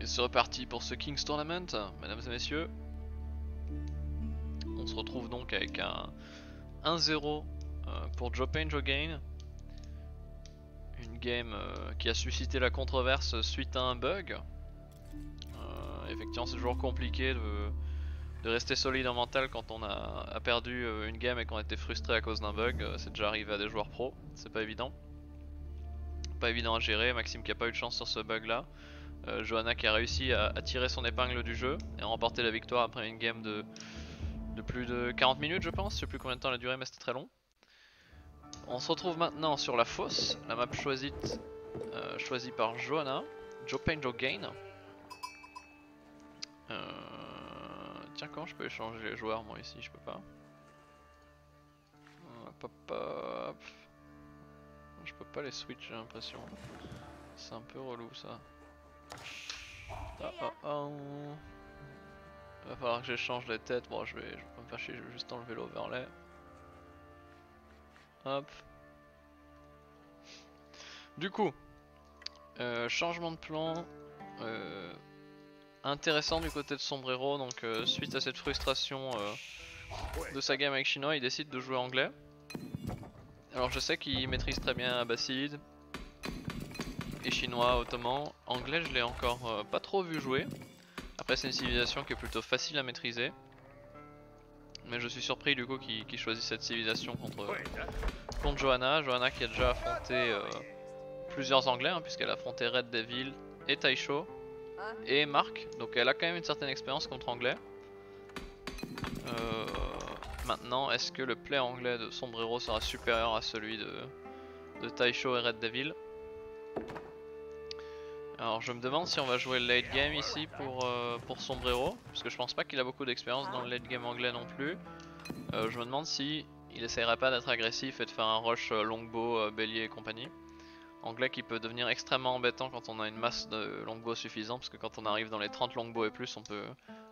C'est reparti pour ce King's Tournament, mesdames et messieurs. On se retrouve donc avec un 1-0 pour Joe Payne Joe Gain. Une game qui a suscité la controverse suite à un bug. Effectivement, c'est toujours compliqué de rester solide en mental quand on a perdu une game et qu'on était frustré à cause d'un bug. C'est déjà arrivé à des joueurs pro, c'est pas évident. Pas évident à gérer. Maxime qui a pas eu de chance sur ce bug là. Johanna qui a réussi à tirer son épingle du jeu et à remporter la victoire après une game de plus de 40 minutes je pense, je sais plus combien de temps elle a duré mais c'était très long. On se retrouve maintenant sur la fosse, la map choisie par Johanna, Joe Payne Joe Gain. Tiens, comment je peux échanger les joueurs moi ici, je peux pas. Hop, hop. Je peux pas les switch j'ai l'impression. C'est un peu relou ça. Va falloir que j'échange les têtes. Bon, je vais pas me faire chier, je vais juste enlever l'overlay. Hop. Du coup, changement de plan intéressant du côté de Sombrero. Donc, suite à cette frustration de sa game avec Chinois, il décide de jouer anglais. Alors, je sais qu'il maîtrise très bien Abbasside et Chinois, Ottoman. Anglais, je l'ai encore pas trop vu jouer. Après, c'est une civilisation qui est plutôt facile à maîtriser. Mais je suis surpris du coup qu'il choisisse cette civilisation contre Johanna. Johanna qui a déjà affronté plusieurs anglais, hein, puisqu'elle a affronté Red Devil et Taisho et Mark. Donc elle a quand même une certaine expérience contre anglais. Maintenant, est-ce que le play anglais de Sombrero sera supérieur à celui de Taisho et Red Devil? Alors je me demande si on va jouer le late game ici pour Sombrero, parce que je pense pas qu'il a beaucoup d'expérience dans le late game anglais non plus. Je me demande si il essayerait pas d'être agressif et de faire un rush longbow, bélier et compagnie. Anglais qui peut devenir extrêmement embêtant quand on a une masse de longbow suffisante, parce que quand on arrive dans les 30 longbow et plus, on peut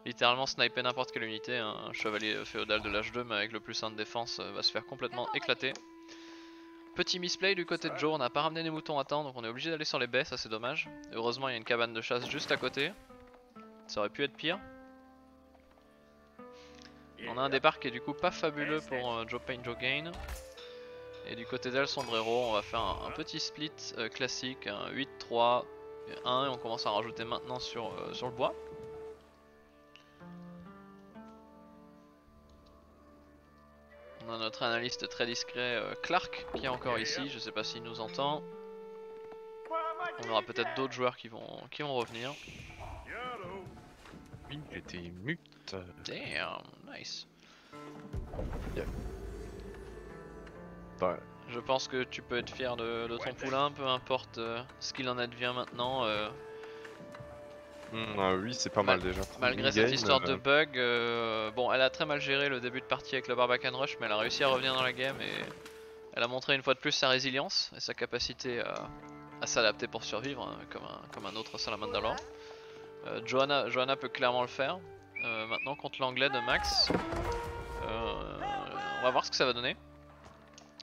littéralement sniper n'importe quelle unité. Un chevalier féodal de l'âge 2 mais avec le plus 1 de défense va se faire complètement éclater. Petit misplay du côté de Joe, on n'a pas ramené des moutons à temps, donc on est obligé d'aller sur les baies, ça c'est dommage. Heureusement il y a une cabane de chasse juste à côté, ça aurait pu être pire. On a un départ qui est du coup pas fabuleux pour Joe Payne Joe Gain. Et du côté d'El Sombrero, on va faire un petit split classique, un 8-3-1 et on commence à rajouter maintenant sur le bois. On a notre analyste très discret Clark qui est encore ici, je sais pas s'il nous entend. On aura peut-être d'autres joueurs qui vont revenir. Oui, j'étais mute. Damn, nice. Yeah. Ouais. Je pense que tu peux être fier de ton poulain, peu importe ce qu'il en advient maintenant. Oui, c'est pas mal déjà. Malgré cette histoire de bug, bon, elle a très mal géré le début de partie avec le Barbacane Rush, mais elle a réussi à revenir dans la game et elle a montré une fois de plus sa résilience et sa capacité à s'adapter pour survivre, hein, comme un autre Salamander. Johanna peut clairement le faire. Maintenant contre l'anglais de Max, on va voir ce que ça va donner.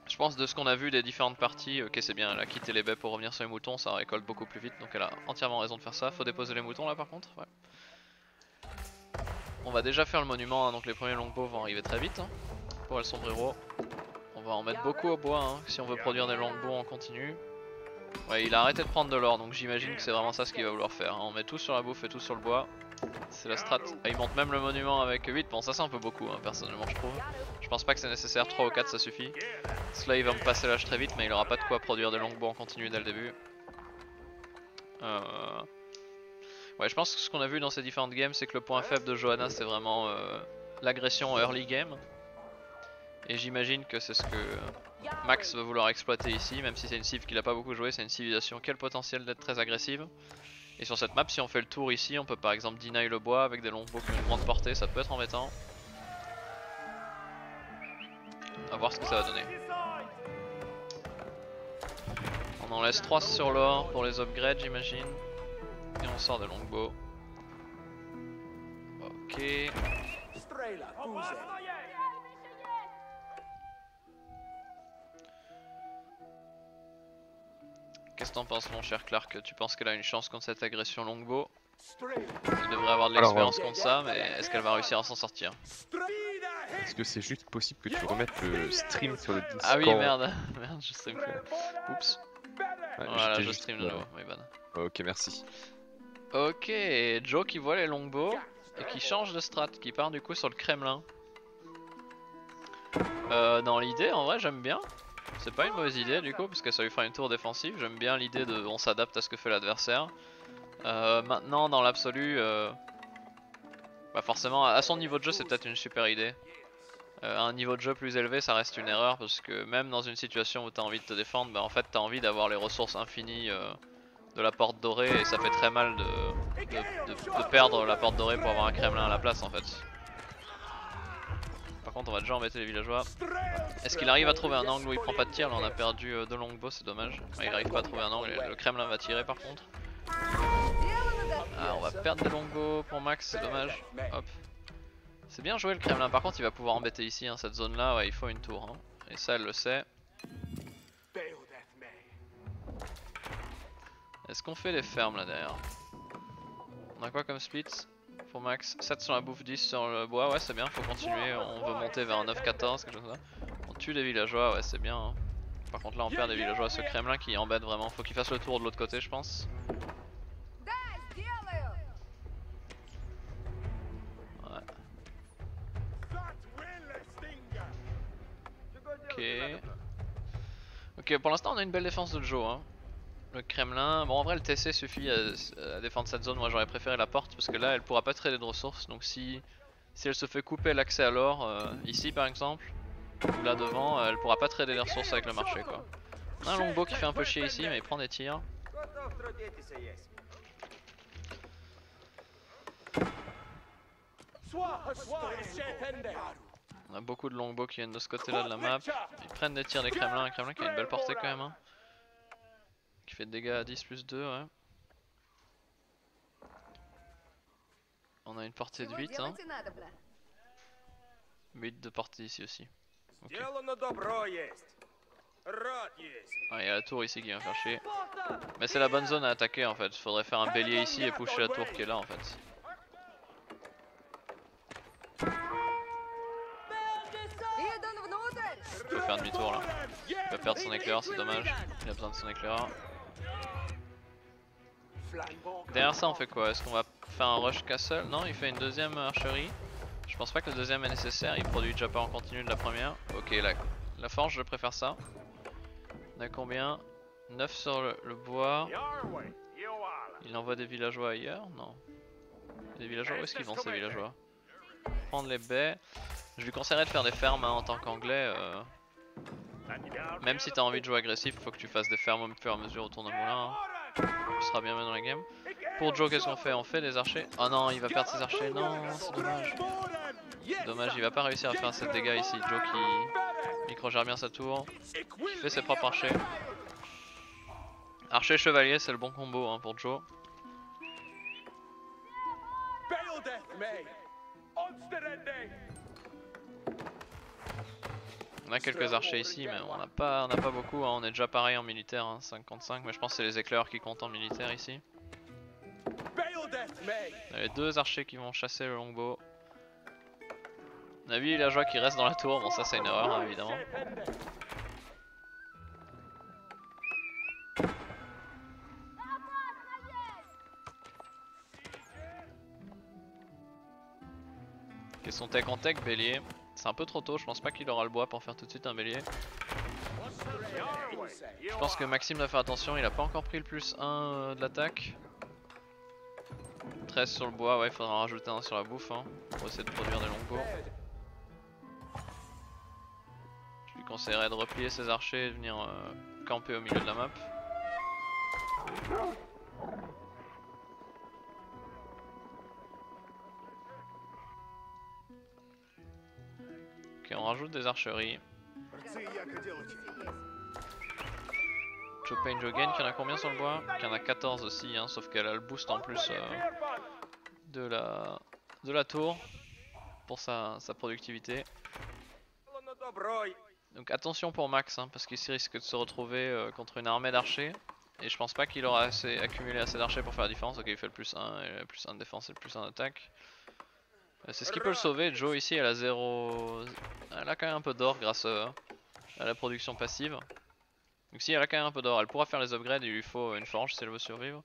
Je pense de ce qu'on a vu des différentes parties, ok c'est bien, elle a quitté les baies pour revenir sur les moutons, ça récolte beaucoup plus vite, donc elle a entièrement raison de faire ça. Faut déposer les moutons là par contre, ouais. On va déjà faire le monument, hein, donc les premiers longbows vont arriver très vite, hein, pour El Sombrero. On va en mettre beaucoup au bois, hein, si on veut produire des longbows en continu. Ouais, il a arrêté de prendre de l'or, donc j'imagine que c'est vraiment ça ce qu'il va vouloir faire, hein. On met tout sur la bouffe et tout sur le bois. C'est la strat. Ah, il monte même le monument avec 8, bon ça c'est un peu beaucoup, hein, personnellement je trouve. Je pense pas que c'est nécessaire, 3 ou 4 ça suffit. Cela il va me passer l'âge très vite, mais il aura pas de quoi produire des longbows en continu dès le début. Ouais, je pense que ce qu'on a vu dans ces différentes games, c'est que le point faible de Johanna c'est vraiment l'agression early game. Et j'imagine que c'est ce que Max va vouloir exploiter ici, même si c'est une civ qu'il a pas beaucoup joué, c'est une civilisation qui a le potentiel d'être très agressive. Et sur cette map, si on fait le tour ici, on peut par exemple deny le bois avec des longbows qui ont une grande portée, ça peut être embêtant. On va voir ce que ça va donner. On en laisse 3 sur l'or pour les upgrades j'imagine. Et on sort des longbows. Ok. Qu'est-ce que t'en penses mon cher Clark? Tu penses qu'elle a une chance contre cette agression longbow? Elle devrait avoir de Alors, l'expérience contre ça, mais est-ce qu'elle va réussir à s'en sortir? Est-ce que c'est juste possible que tu remettes le stream sur le Discord? Ah oui, merde, merde, je stream plus. Oups. Ouais, Voilà, j'étais je juste, stream de nouveau, my bad. Ok, merci. Ok, Joe qui voit les longbows et qui change de strat, qui part du coup sur le Kremlin. Dans l'idée, en vrai, j'aime bien. C'est pas une mauvaise idée du coup, parce que ça lui fera une tour défensive. J'aime bien l'idée de on s'adapte à ce que fait l'adversaire. Maintenant, dans l'absolu, bah forcément, à son niveau de jeu, c'est peut-être une super idée. À un niveau de jeu plus élevé, ça reste une erreur, parce que même dans une situation où t'as envie de te défendre, bah en fait t'as envie d'avoir les ressources infinies de la porte dorée, et ça fait très mal de perdre la porte dorée pour avoir un Kremlin à la place en fait. Par contre, on va déjà embêter les villageois. Est-ce qu'il arrive à trouver un angle où il prend pas de tir? Là on a perdu deux longbows, c'est dommage. Ouais, il arrive pas à trouver un angle, le Kremlin va tirer par contre. Ah, on va perdre des longbows pour Max, c'est dommage. Hop. C'est bien joué le Kremlin, par contre il va pouvoir embêter ici, hein, cette zone là, ouais, il faut une tour. Hein. Et ça elle le sait. Est-ce qu'on fait les fermes là derrière? On a quoi comme split pour Max? 7 sur la bouffe, 10 sur le bois, ouais c'est bien, faut continuer, on veut monter vers un 9-14, quelque chose comme ça. On tue des villageois, ouais c'est bien. Hein. Par contre là on perd des villageois, ce Kremlin qui embête vraiment, faut qu'il fasse le tour de l'autre côté je pense. Ok, pour l'instant on a une belle défense de Joe. Hein. Le Kremlin, bon en vrai le TC suffit à défendre cette zone, moi j'aurais préféré la porte parce que là elle pourra pas trader de ressources. Donc si elle se fait couper l'accès à l'or, ici par exemple, ou là devant, elle pourra pas trader les ressources avec le marché quoi. On a un longbow qui fait un peu chier ici mais il prend des tirs. On a beaucoup de longbows qui viennent de ce côté là de la map. Ils prennent des tirs des Kremlins, un Kremlin qui a une belle portée quand même. Hein. Qui fait de dégâts à 10 plus 2 ouais. On a une portée de 8 hein. 8 de portée ici aussi. Okay. Ah, il y a la tour ici qui vient faire chier. Mais c'est la bonne zone à attaquer en fait. Faudrait faire un bélier ici et pusher la tour qui est là en fait. Il va faire demi-tour là. Il va perdre son éclaireur, c'est dommage. Il a besoin de son éclaireur. Derrière ça on fait quoi? Est-ce qu'on va faire un rush castle? Non, il fait une deuxième archerie. Je pense pas que le deuxième est nécessaire, il produit déjà pas en continu de la première. Ok, la forge je préfère ça. On a combien? 9 sur le bois. Il envoie des villageois ailleurs? Non. Des villageois, où est-ce qu'ils vont ces villageois? Prendre les baies. Je lui conseillerais de faire des fermes hein, en tant qu'anglais. Même si t'as envie de jouer agressif, faut que tu fasses des fermes au fur et à mesure autour d'un moulin. Hein. Tu seras bien dans la game. Pour Joe, qu'est-ce qu'on fait? On fait des archers? Oh non, il va perdre ses archers. Non, c'est dommage. Dommage, il va pas réussir à faire assez de dégâts ici. Joe qui micro-gère bien sa tour. Il fait ses propres archers. Archer chevalier, c'est le bon combo hein, pour Joe. On a quelques archers ici, mais on n'a pas beaucoup. Hein. On est déjà pareil en militaire, hein, 55. Mais je pense que c'est les éclairs qui comptent en militaire ici. On a les deux archers qui vont chasser le longbow. On a 8 villageois qui restent dans la tour. Bon, ça c'est une erreur hein, évidemment. Qu'est-ce son tech en tech, bélier? C'est un peu trop tôt, je pense pas qu'il aura le bois pour faire tout de suite un bélier. Je pense que Maxime doit faire attention, il a pas encore pris le plus 1 de l'attaque. 13 sur le bois, ouais, il faudra en rajouter un sur la bouffe hein, pour essayer de produire des longbows. Je lui conseillerais de replier ses archers et de venir camper au milieu de la map. Ok, on rajoute des archeries. Joe Pain, Joe Gain, qui en a combien sur le bois? Qui en a 14 aussi, hein, sauf qu'elle a le boost en plus de la tour pour sa productivité. Donc attention pour Max, hein, parce qu'il risque de se retrouver contre une armée d'archers. Et je pense pas qu'il aura accumulé assez d'archers pour faire la différence. Ok, il fait le plus 1, et le plus 1 de défense et le plus 1 d'attaque. C'est ce qui peut le sauver. Joe ici elle a 0. Elle a quand même un peu d'or grâce à la production passive. Donc si elle a quand même un peu d'or, elle pourra faire les upgrades, il lui faut une forge si elle veut survivre.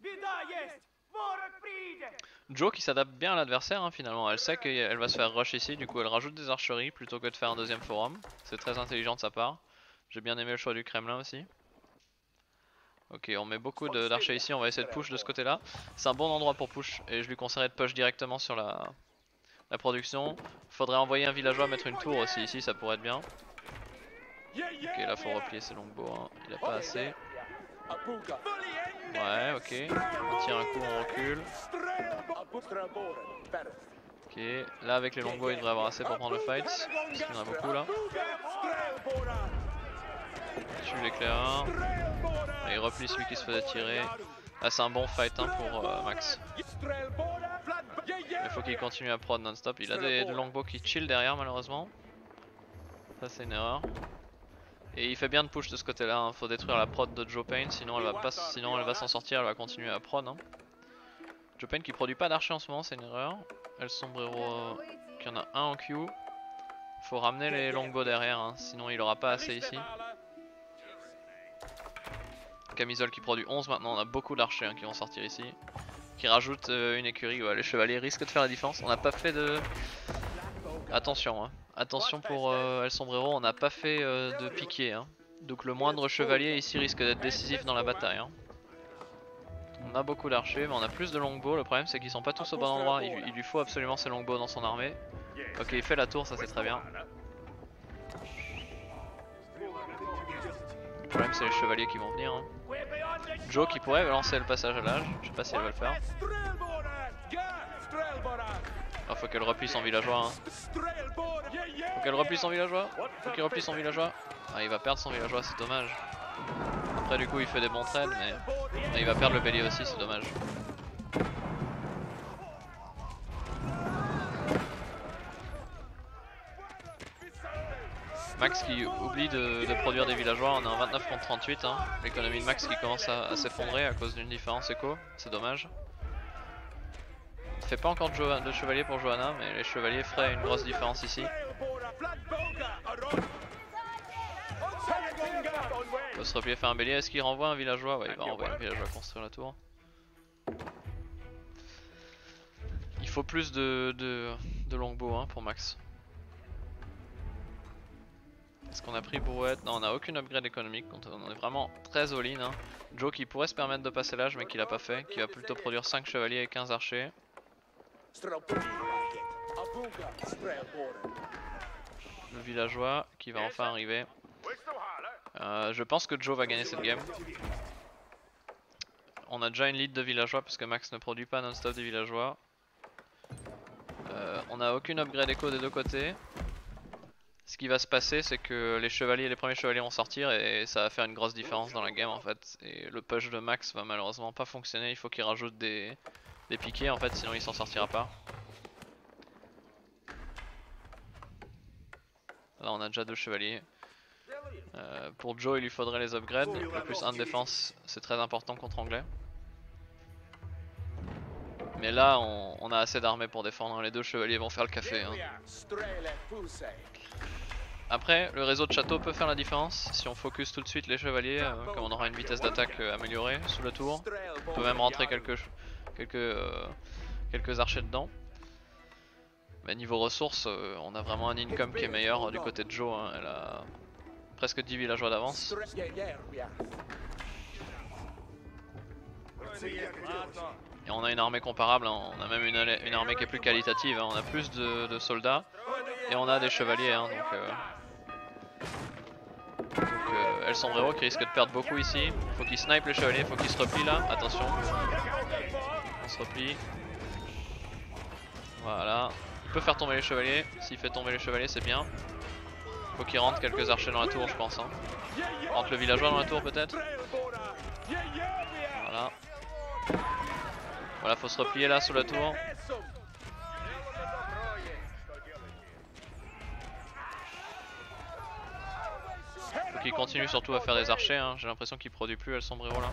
Joe qui s'adapte bien à l'adversaire hein, finalement, elle sait qu'elle va se faire rush ici, du coup elle rajoute des archeries plutôt que de faire un deuxième forum. C'est très intelligent de sa part. J'ai bien aimé le choix du Kremlin aussi. Ok, on met beaucoup d'archers ici, on va essayer de push de ce côté là. C'est un bon endroit pour push et je lui conseillerais de push directement sur la production. Faudrait envoyer un villageois mettre une tour aussi ici, ça pourrait être bien. Ok, là faut replier ses longbows, hein. Il a pas assez. Ouais, ok. On tire un coup, on recule. Ok, là avec les longbows il devrait avoir assez pour prendre le fight. Parce qu'il y en a beaucoup là. Tue l'éclaireur. Et il replie celui qui se faisait tirer. Là c'est un bon fight hein, pour Max. Il faut qu'il continue à prod non-stop. Il a des longbows qui chill derrière malheureusement. Ça c'est une erreur. Et il fait bien de push de ce côté là, hein. Faut détruire la prod de Joe Payne, sinon elle va s'en sortir, elle va continuer à prod. Hein. Joe Payne qui produit pas d'archer en ce moment, c'est une erreur. El Sombrero qui en a un en Q. Faut ramener les longbows derrière, hein. Sinon il aura pas assez ici. Camisole qui produit 11 maintenant, on a beaucoup d'archers hein, qui vont sortir ici. Qui rajoute une écurie, ouais, les chevaliers risquent de faire la défense. On n'a pas fait de... Attention hein. Attention pour El Sombrero, on n'a pas fait de piqué hein. Donc le moindre chevalier ici risque d'être décisif dans la bataille hein. On a beaucoup d'archers mais on a plus de longbows, le problème c'est qu'ils sont pas tous au bon endroit, il lui faut absolument ces longbows dans son armée. Ok, il fait la tour, ça c'est très bien. Le problème c'est les chevaliers qui vont venir hein. Joe qui pourrait lancer le passage à l'âge, je sais pas si elle va le faire. Ah, faut qu'elle replie son villageois hein. Faut qu'elle replie son villageois. Faut qu'il replie son villageois. Ah, il va perdre son villageois, c'est dommage. Après du coup il fait des bons trades mais il va perdre le bélier aussi, c'est dommage. Max qui oublie de produire des villageois, on est en 29 contre 38 hein. L'économie de Max qui commence à s'effondrer à cause d'une différence éco, c'est dommage. Il fait pas encore de chevalier pour Johanna, mais les chevaliers feraient une grosse différence ici. Il faut se replier faire un bélier, est-ce qu'il renvoie un villageois? Ouais, il va renvoyer un villageois construire la tour. Il faut plus de longbows hein, pour Max. Est-ce qu'on a pris brouette? Non, on n'a aucune upgrade économique, on est vraiment très all-in hein. Joe qui pourrait se permettre de passer l'âge mais qui l'a pas fait, qui va plutôt produire 5 chevaliers et 15 archers. Le villageois qui va enfin arriver. Je pense que Joe va gagner cette game. On a déjà une lead de villageois parce que Max ne produit pas non-stop des villageois. On n'a aucune upgrade éco des deux côtés. Ce qui va se passer c'est que les premiers chevaliers vont sortir et ça va faire une grosse différence dans la game en fait. Et le push de Max va malheureusement pas fonctionner, il faut qu'il rajoute des piquets en fait sinon il s'en sortira pas. Là on a déjà 2 chevaliers. Pour Joe il lui faudrait les upgrades, le plus 1 de défense c'est très important contre anglais. Mais là on a assez d'armées pour défendre, les 2 chevaliers vont faire le café hein. Après le réseau de château peut faire la différence si on focus tout de suite les chevaliers, comme on aura une vitesse d'attaque améliorée sous la tour. On peut même rentrer quelques archers dedans. Mais niveau ressources on a vraiment un income qui est meilleur du côté de Joe hein. Elle a presque 10 villageois d'avance. Et on a une armée comparable hein. On a même une armée qui est plus qualitative hein. On a plus de soldats et on a des chevaliers hein. Donc El Sombrero qui risque de perdre beaucoup ici. Faut qu'il snipe les chevaliers, faut qu'il se replie là, attention. On se replie. Voilà. Il peut faire tomber les chevaliers, s'il fait tomber les chevaliers c'est bien. Faut qu'il rentre quelques archers dans la tour je pense hein. Rentre le villageois dans la tour peut-être. Voilà. Voilà, faut se replier là sous la tour. Faut qu'il continue surtout à faire des archers hein. J'ai l'impression qu'il produit plus El Sombrero là.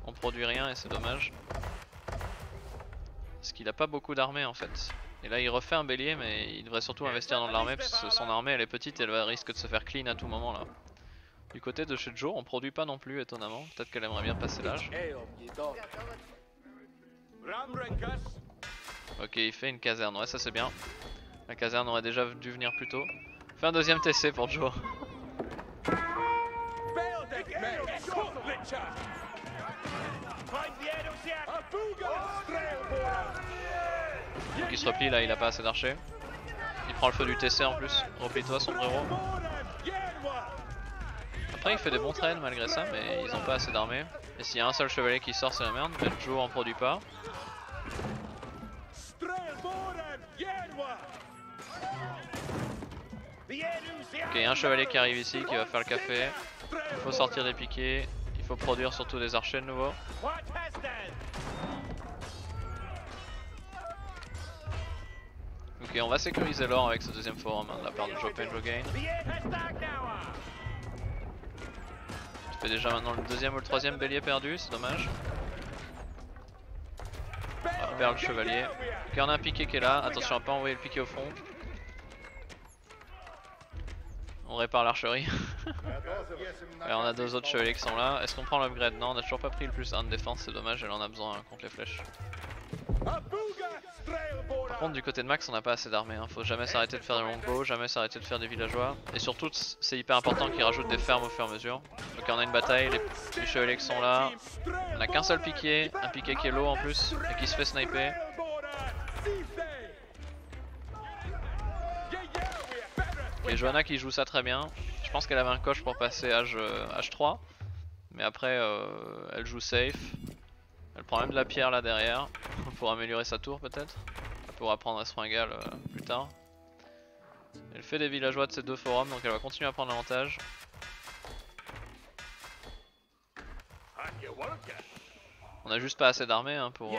on produit rien et c'est dommage. Parce qu'il a pas beaucoup d'armée en fait. Et là il refait un bélier mais il devrait surtout investir dans de l'armée parce que son armée elle est petite et elle risque de se faire clean à tout moment là. Du côté de chez Joe on produit pas non plus étonnamment, peut-être qu'elle aimerait bien passer l'âge. Ok il fait une caserne, ouais ça c'est bien. La caserne aurait déjà dû venir plus tôt. Fait un deuxième TC pour Joe. Donc il se replie là, il a pas assez d'archers. Il prend le feu du TC en plus. Replie-toi sombrero. Après il fait des bons trades malgré ça mais ils ont pas assez d'armées. Et s'il y a un seul chevalier qui sort c'est la merde, mais Joe en produit pas. Ok, un chevalier qui arrive ici qui va faire le café. Il faut sortir des piquets. Il faut produire surtout des archers de nouveau. Ok, on va sécuriser l'or avec ce deuxième forum hein, de la part de Joe Pain Joe Gain. Tu fais déjà maintenant le deuxième ou le troisième bélier perdu, c'est dommage. On va perdre le chevalier. Ok, on a un piquet qui est là. Attention à pas envoyer le piquet au fond. On répare l'archerie. Et on a deux autres chevaliers qui sont là. Est-ce qu'on prend l'upgrade? Non, on a toujours pas pris le plus 1 de défense, c'est dommage, elle en a besoin hein, contre les flèches. Par contre, du côté de Max, on n'a pas assez d'armées. Hein. Faut jamais s'arrêter de faire des longbows, jamais s'arrêter de faire des villageois. Et surtout, c'est hyper important qu'ils rajoutent des fermes au fur et à mesure. Donc, on a une bataille, les chevaliers qui sont là. On a qu'un seul piquet, un piquet qui est low en plus et qui se fait sniper. Et Johanna qui joue ça très bien. Je pense qu'elle avait un coche pour passer H3. Mais après elle joue safe. Elle prend même de la pierre là derrière. Pour améliorer sa tour peut-être. Elle pourra prendre Esfringal plus tard. Elle fait des villageois de ces deux forums donc elle va continuer à prendre l'avantage. On a juste pas assez d'armée hein, pour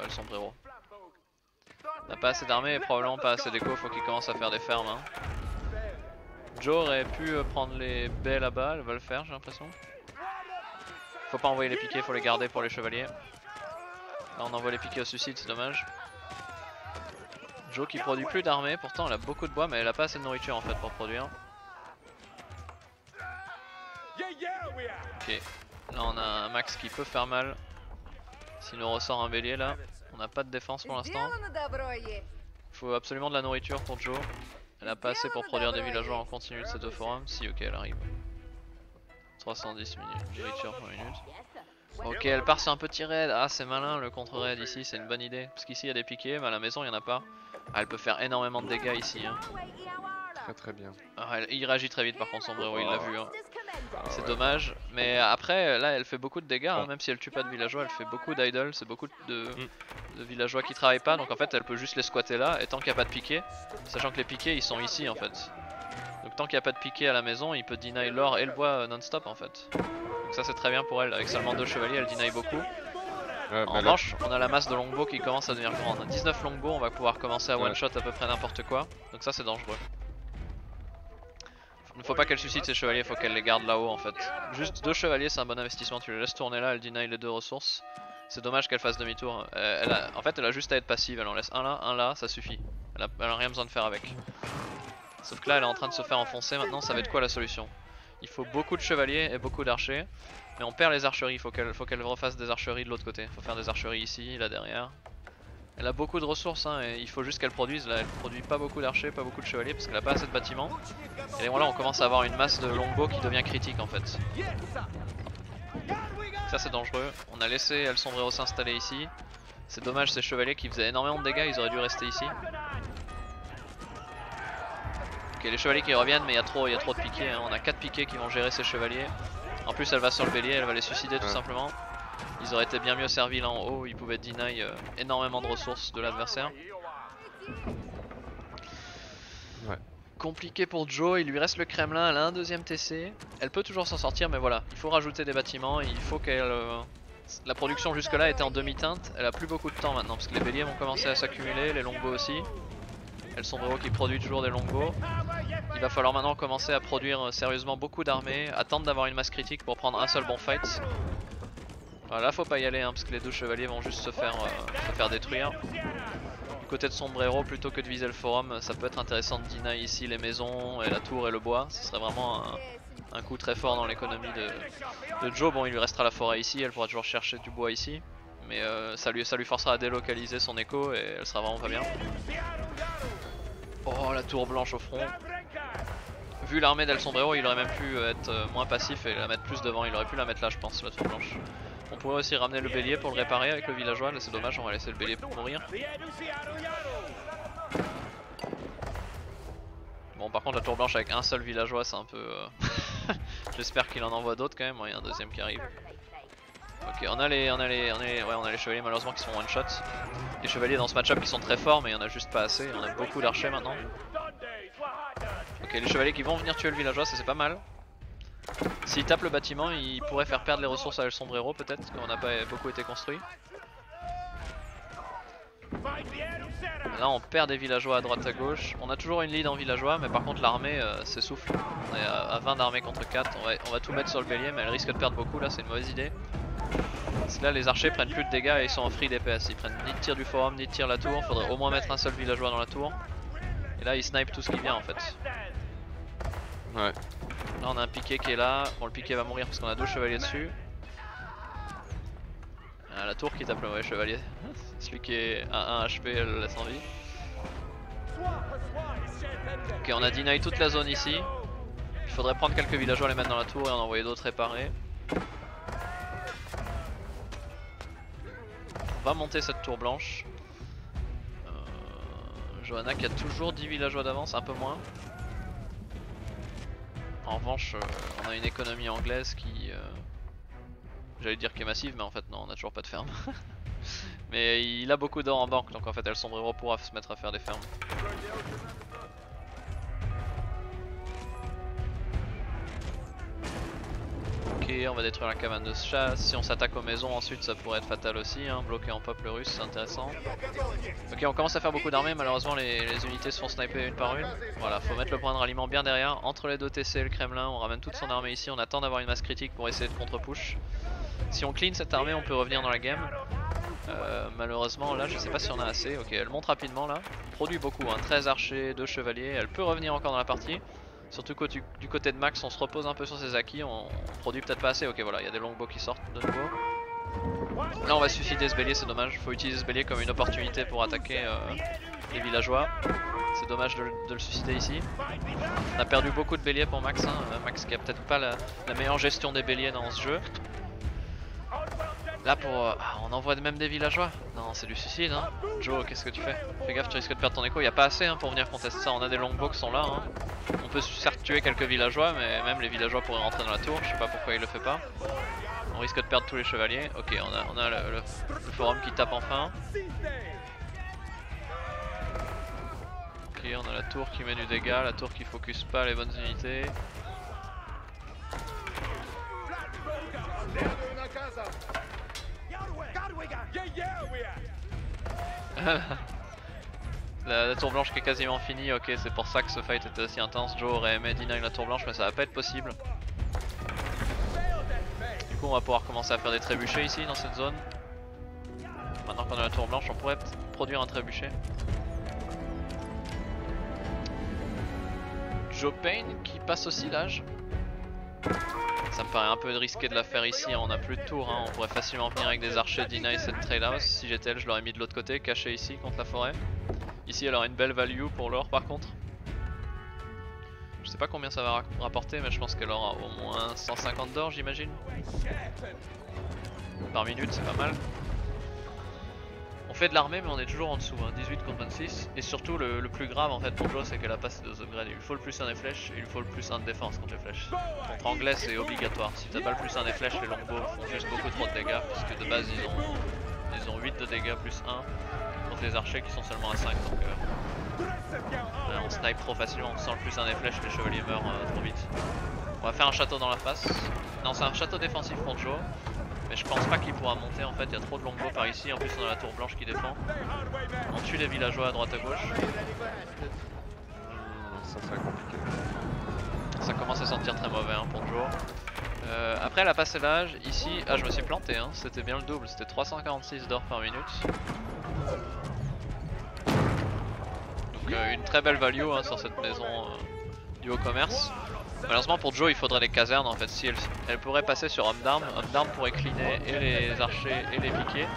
El Sombrero. On n'a pas assez d'armée et probablement pas assez d'écho, faut qu'il commence à faire des fermes. Hein. Joe aurait pu prendre les baies là-bas, elle va le faire j'ai l'impression. Faut pas envoyer les piquets, faut les garder pour les chevaliers. Là on envoie les piquets au suicide, c'est dommage. Joe qui produit plus d'armée, pourtant elle a beaucoup de bois mais elle a pas assez de nourriture en fait pour produire. Ok, là on a un Max qui peut faire mal. S'il nous ressort un bélier là. On n'a pas de défense pour l'instant. Il faut absolument de la nourriture pour Joe. Elle a pas assez pour produire des villageois en continu de ces deux forums. Si ok elle arrive. 310 minutes, nourriture par minute. Ok elle part sur un petit raid. Ah c'est malin le contre raid ici, c'est une bonne idée. Parce qu'ici il y a des piquets mais à la maison il n'y en a pas. Ah, elle peut faire énormément de dégâts ici hein. Très bien. Ah, il réagit très vite par contre Sombrero, il l'a vu hein. C'est dommage, mais après là elle fait beaucoup de dégâts, hein. Même si elle tue pas de villageois, elle fait beaucoup d'idoles, c'est beaucoup de villageois qui travaillent pas, donc en fait elle peut juste les squatter là, et tant qu'il n'y a pas de piquet, sachant que les piquets ils sont ici en fait. Donc tant qu'il n'y a pas de piquet à la maison, il peut deny l'or et le bois non-stop en fait. Donc ça c'est très bien pour elle, avec seulement 2 chevaliers elle deny beaucoup. En revanche, on a la masse de longbow qui commence à devenir grande. 19 longbow, on va pouvoir commencer à one-shot à peu près n'importe quoi, donc ça c'est dangereux. Il ne faut pas qu'elle suscite ses chevaliers, il faut qu'elle les garde là-haut en fait. Juste 2 chevaliers c'est un bon investissement, tu les laisses tourner là, elle deny les 2 ressources. C'est dommage qu'elle fasse demi-tour. En fait elle a juste à être passive, elle en laisse un là, ça suffit. Elle a rien besoin de faire avec. Sauf que là elle est en train de se faire enfoncer, maintenant ça va être quoi la solution? Il faut beaucoup de chevaliers et beaucoup d'archers. Mais on perd les archeries, il faut qu'elle refasse des archeries de l'autre côté. Il faut faire des archeries ici, là derrière. Elle a beaucoup de ressources hein, et il faut juste qu'elle produise. Là elle produit pas beaucoup d'archers, pas beaucoup de chevaliers parce qu'elle a pas assez de bâtiments. Et là on commence à avoir une masse de longbow qui devient critique en fait. Ça c'est dangereux. On a laissé El Sombrero s'installer ici. C'est dommage, ces chevaliers qui faisaient énormément de dégâts, ils auraient dû rester ici. Ok, les chevaliers qui reviennent mais il y a trop de piquets hein. On a 4 piquets qui vont gérer ces chevaliers. En plus elle va sur le bélier, elle va les suicider tout simplement. Ils auraient été bien mieux servis là en haut, ils pouvaient deny énormément de ressources de l'adversaire. Ouais. Compliqué pour Joe, il lui reste le Kremlin, elle a un deuxième TC. Elle peut toujours s'en sortir mais voilà, il faut rajouter des bâtiments, il faut qu'elle... La production jusque là était en demi-teinte, elle a plus beaucoup de temps maintenant parce que les béliers vont commencer à s'accumuler, les longbows aussi. El Sombrero qui produit toujours des longbows. Il va falloir maintenant commencer à produire sérieusement beaucoup d'armées, attendre d'avoir une masse critique pour prendre un seul bon fight. Voilà, là faut pas y aller hein, parce que les 2 chevaliers vont juste se faire détruire. Du côté de Sombrero, plutôt que de viser le forum, ça peut être intéressant de deny ici les maisons et la tour et le bois. Ce serait vraiment un coup très fort dans l'économie de Joe. Bon, il lui restera la forêt ici, elle pourra toujours chercher du bois ici. Mais ça lui forcera à délocaliser son écho et elle sera vraiment pas bien. Oh, la tour blanche au front. Vu l'armée d'El Sombrero, il aurait même pu être moins passif et la mettre plus devant. Il aurait pu la mettre là, je pense, la tour blanche. On pourrait aussi ramener le bélier pour le réparer avec le villageois. Là, c'est dommage, on va laisser le bélier pour mourir. Bon, par contre, la tour blanche avec un seul villageois, c'est un peu. J'espère qu'il en envoie d'autres quand même. Il y a un deuxième qui arrive. Ok, on a les chevaliers malheureusement qui sont one shot. Les chevaliers dans ce match-up qui sont très forts, mais il y en a juste pas assez. On a beaucoup d'archers maintenant. Ok, les chevaliers qui vont venir tuer le villageois, ça c'est pas mal. S'ils tapent le bâtiment, ils pourraient faire perdre les ressources à El Sombrero peut-être, parce qu'on n'a pas beaucoup été construit. Là on perd des villageois à droite à gauche. On a toujours une lead en villageois, mais par contre l'armée s'essouffle. On est à 20 d'armée contre 4. On va tout mettre sur le bélier, mais elle risque de perdre beaucoup là, c'est une mauvaise idée. Parce que là les archers prennent plus de dégâts et ils sont en free DPS. Ils prennent ni de tir du forum ni de tir la tour. Il faudrait au moins mettre un seul villageois dans la tour. Et là ils snipent tout ce qui vient en fait. Ouais. Là on a un piqué qui est là. Bon, le piqué va mourir parce qu'on a 2 chevaliers dessus. Ah, la tour qui tape le mauvais chevalier. Celui qui est à 1 HP, elle le laisse en vie. Ok, on a deny toute la zone ici. Il faudrait prendre quelques villageois, les mettre dans la tour et en envoyer d'autres réparer. On va monter cette tour blanche. Johanna qui a toujours 10 villageois d'avance, un peu moins. En revanche, on a une économie anglaise qui... j'allais dire qui est massive, mais en fait non, on a toujours pas de ferme. Mais il a beaucoup d'or en banque, donc en fait El Sombrero pourra se mettre à faire des fermes. Ok, on va détruire la cabane de chasse. Si on s'attaque aux maisons ensuite ça pourrait être fatal aussi, hein. Bloquer en peuple russe c'est intéressant. Ok, on commence à faire beaucoup d'armées, malheureusement les unités se font sniper une par une. Voilà, faut mettre le point de ralliement bien derrière, entre les deux TC et le Kremlin. On ramène toute son armée ici, on attend d'avoir une masse critique pour essayer de contre-push. Si on clean cette armée on peut revenir dans la game. Malheureusement là je sais pas si on a assez. Ok, elle monte rapidement là, on produit beaucoup, hein. 13 archers, 2 chevaliers, elle peut revenir encore dans la partie. Surtout que du côté de Max on se repose un peu sur ses acquis, on produit peut-être pas assez. Ok voilà, il y a des longbows qui sortent de nouveau. Là on va suicider ce bélier, c'est dommage, faut utiliser ce bélier comme une opportunité pour attaquer les villageois. C'est dommage de le suicider ici. On a perdu beaucoup de béliers pour Max, hein. Max qui a peut-être pas la meilleure gestion des béliers dans ce jeu. Là pour... on envoie même des villageois. Non, c'est du suicide hein. Joe, qu'est-ce que tu fais? Fais gaffe, tu risques de perdre ton écho. Il n'y a pas assez hein, pour venir contester ça. On a des longbows qui sont là hein. On peut certes tuer quelques villageois, mais même les villageois pourraient rentrer dans la tour. Je sais pas pourquoi il le fait pas. On risque de perdre tous les chevaliers. Ok, on a le forum qui tape enfin. Ok, on a la tour qui met du dégât, la tour qui focus pas les bonnes unités. La tour blanche qui est quasiment finie, ok, c'est pour ça que ce fight était aussi intense. Joe aurait aimé deny la tour blanche, mais ça va pas être possible. Du coup on va pouvoir commencer à faire des trébuchets ici dans cette zone. Maintenant qu'on a la tour blanche on pourrait produire un trébuchet. Joe Payne qui passe aussi l'âge. Ça me paraît un peu risqué de la faire ici, on a plus de tour, hein. On pourrait facilement venir avec des archers deny cette trade house. Si j'étais elle je l'aurais mis de l'autre côté, caché ici contre la forêt. Ici elle aura une belle value pour l'or par contre. Je sais pas combien ça va rapporter, mais je pense qu'elle aura au moins 150 d'or j'imagine. Par minute, c'est pas mal. On fait de l'armée mais on est toujours en dessous, hein. 18 contre 26. Et surtout le plus grave en fait pour Joe c'est qu'elle a pas ses 2 upgrades. Il lui faut le plus 1 des flèches et il lui faut le plus 1 de défense contre les flèches. Contre anglais c'est obligatoire. Si t'as pas le plus 1 des flèches, les longbows font juste beaucoup trop de dégâts. Parce que de base ils ont 8 de dégâts plus 1. Contre les archers qui sont seulement à 5. Donc on snipe trop facilement. Sans le plus 1 des flèches, les chevaliers meurent trop vite. On va faire un château dans la face. Non, c'est un château défensif contre Joe. Mais je pense pas qu'il pourra monter en fait, il y a trop de longbows par ici, en plus on a la tour blanche qui défend. On tue les villageois à droite à gauche. Ça serait compliqué. Ça commence à sentir très mauvais hein, pour Joe. Après elle a passé l'âge, ici, ah je me suis planté, hein. C'était bien le double, c'était 346 d'or par minute. Donc une très belle value hein, sur cette maison du haut commerce. Malheureusement pour Joe il faudrait des casernes en fait, si elle pourrait passer sur homme d'armes pourrait cleaner et les archers et les piquets.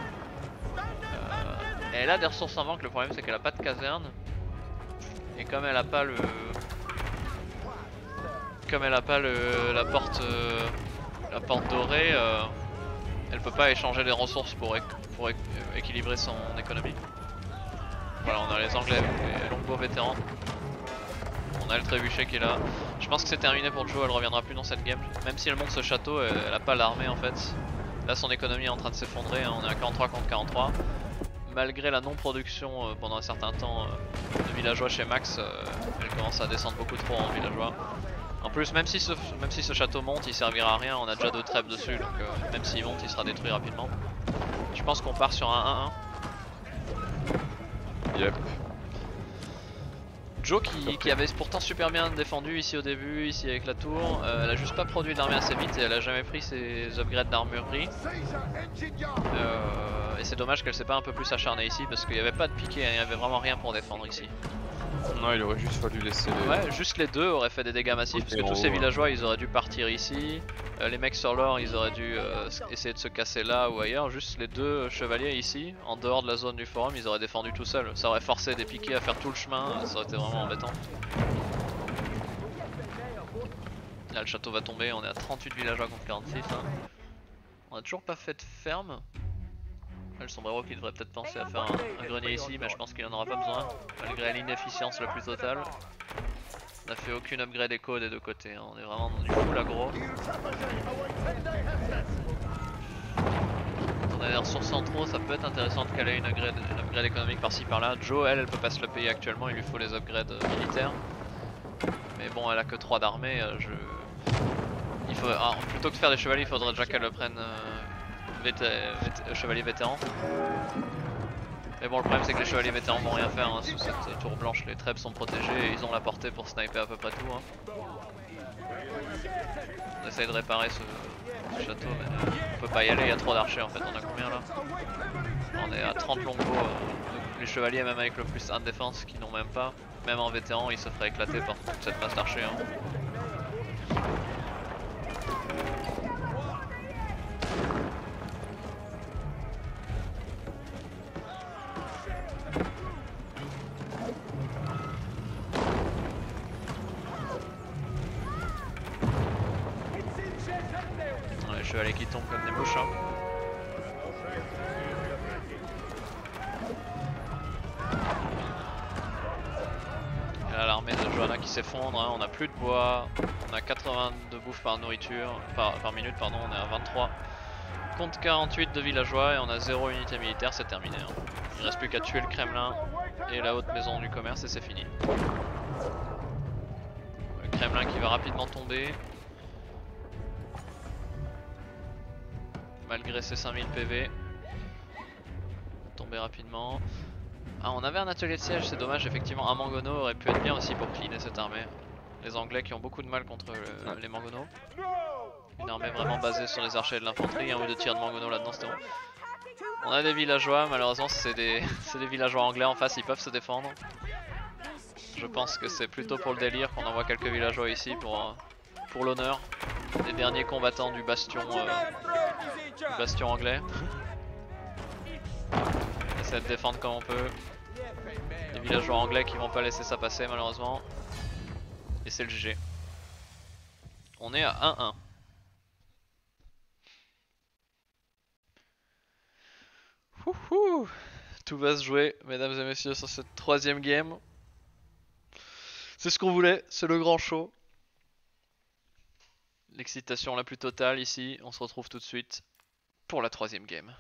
Et elle a des ressources en banque, le problème c'est qu'elle a pas de caserne. Et comme elle a pas le... Comme elle a pas la porte dorée, elle peut pas échanger les ressources pour équilibrer son économie. Voilà, on a les Anglais avec les longbows vétérans. On a le trébuchet qui est là. Je pense que c'est terminé pour Joe, elle reviendra plus dans cette game. Même si elle monte ce château, elle a pas l'armée en fait. Là son économie est en train de s'effondrer, hein. On est à 43 contre 43. Malgré la non-production pendant un certain temps de villageois chez Max, elle commence à descendre beaucoup trop en villageois. En plus, même si ce château monte, il servira à rien, on a déjà 2 trèves dessus, donc même s'il monte, il sera détruit rapidement. Je pense qu'on part sur un 1-1. Yep. Joe qui avait pourtant super bien défendu ici au début, ici avec la tour, elle a juste pas produit d'armée assez vite et elle a jamais pris ses upgrades d'armurerie. Et c'est dommage qu'elle s'est pas un peu plus acharnée ici parce qu'il n'y avait pas de piquet, il n'y avait vraiment rien pour défendre ici. Non, il aurait juste fallu laisser les... Ouais, juste les deux auraient fait des dégâts massifs parce que tous ces villageois ils auraient dû partir ici. Les mecs sur l'or ils auraient dû essayer de se casser là ou ailleurs. Juste les deux chevaliers ici, en dehors de la zone du forum, ils auraient défendu tout seuls. Ça aurait forcé des piquets à faire tout le chemin, ça aurait été vraiment embêtant. Là le château va tomber, on est à 38 villageois contre 46 hein. On a toujours pas fait de ferme. Là, le sombrero qui devrait peut-être penser à faire un grenier ici, mais je pense qu'il en aura pas besoin, malgré l'inefficience la plus totale. On n'a fait aucune upgrade éco des deux côtés, hein. On est vraiment dans du full aggro. On a des ressources centraux, ça peut être intéressant de caler une upgrade économique par-ci par-là. Joe, elle peut pas se le payer actuellement, il lui faut les upgrades militaires. Mais bon, elle a que 3 d'armée, plutôt que de faire des chevaliers, il faudrait déjà qu'elle le prenne chevalier vétéran. Mais bon, le problème c'est que les chevaliers vétérans vont rien faire hein, sous cette tour blanche. Les trèbes sont protégées et ils ont la portée pour sniper à peu près tout hein. On essaye de réparer ce château mais on peut pas y aller, il y a trop d'archers en fait. On a combien là? On est à 30 longbows. Les chevaliers même avec le plus 1 de défense qui n'ont même pas, même en vétéran ils se feraient éclater par toute cette masse d'archers hein. Les chevaliers qui tombent comme des mouches hein. Et là l'armée de Johanna qui s'effondre hein. On a plus de bois, on a 80 de bouffe par nourriture, par minute pardon, on est à 23 contre 48 de villageois et on a 0 unité militaire, c'est terminé hein. Il reste plus qu'à tuer le Kremlin et la haute maison du commerce et c'est fini. Le Kremlin qui va rapidement tomber. Malgré ses 5000 PV, tomber rapidement. Ah, on avait un atelier de siège, c'est dommage, effectivement un Mangono aurait pu être bien aussi pour cleaner cette armée. Les Anglais qui ont beaucoup de mal contre les Mangonos. Une armée vraiment basée sur les archers et de l'infanterie, un ou deux tirs de Mangono là-dedans c'était bon. On a des villageois, malheureusement c'est des villageois anglais en face, ils peuvent se défendre. Je pense que c'est plutôt pour le délire qu'on envoie quelques villageois ici pour l'honneur. Les derniers combattants du bastion anglais. On essaie de défendre comme on peut. Les villageois anglais qui vont pas laisser ça passer malheureusement. Et c'est le GG. On est à 1-1. Tout va se jouer, mesdames et messieurs, sur cette 3ème game. C'est ce qu'on voulait, c'est le grand show. L'excitation la plus totale ici, on se retrouve tout de suite pour la 3ème game.